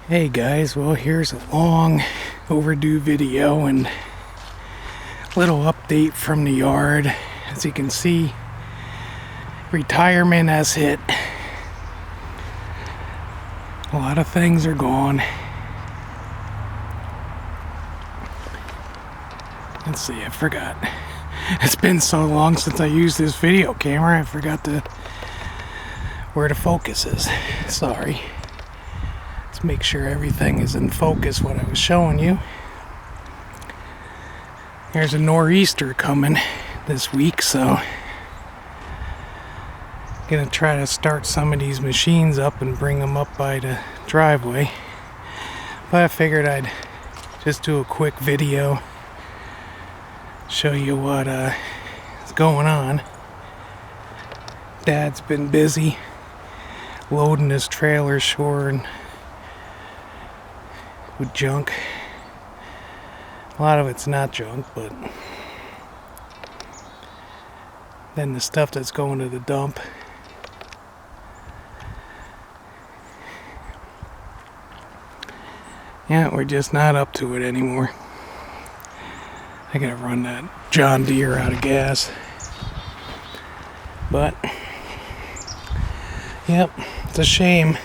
Hey guys, well here's a long overdue video and little update from the yard. As you can see, retirement has hit. A lot of things are gone. Let's see, I forgot. It's been so long since I used this video camera, I forgot where the focus is. Sorry. Let's make sure everything is in focus, what I was showing you. There's a nor'easter coming this week, so I'm gonna try to start some of these machines up and bring them up by the driveway. But I figured I'd just do a quick video, show you what is going on. Dad's been busy loading his trailer shore and with junk. A lot of it's not junk, but then the stuff that's going to the dump. Yeah, we're just not up to it anymore. I gotta run that John Deere out of gas. But yep, it's a shame.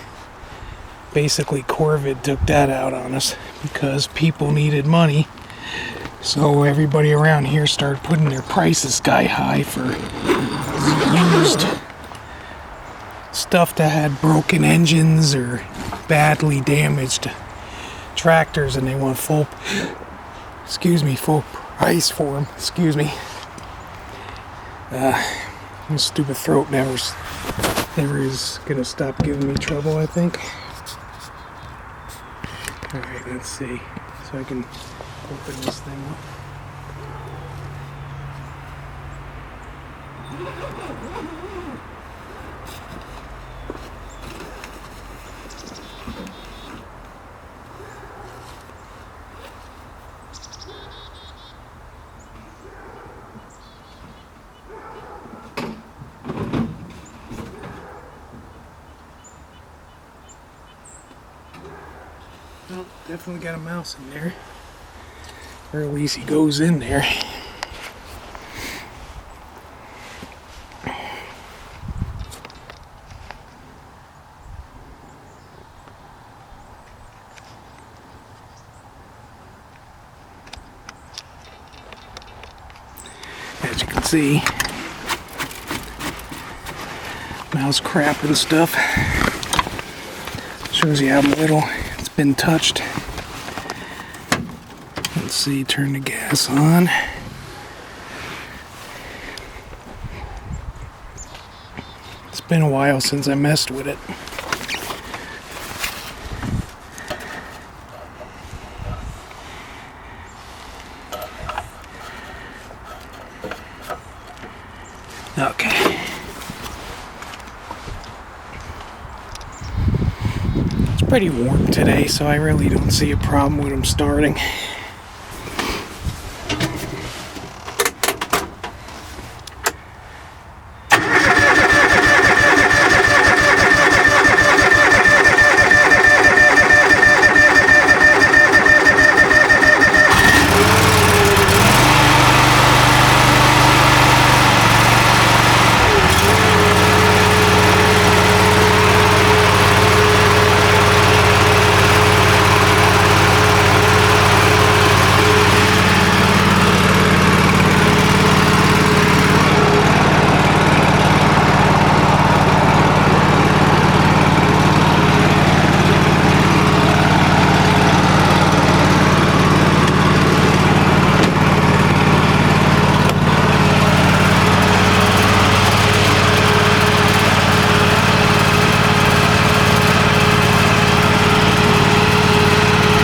Basically, Corvid took that out on us because people needed money. So everybody around here started putting their prices sky high for used stuff that had broken engines or badly damaged tractors, and they want full price for them. Excuse me. My stupid throat never is gonna stop giving me trouble, I think. Alright, let's see. So I can open this thing up. Well, definitely got a mouse in there. Or at least he goes in there. As you can see, mouse crap and stuff. Shows you how little it's been touched. Let's see, turn the gas on. It's been a while since I messed with it. Okay. It's pretty warm today, so I really don't see a problem with them starting.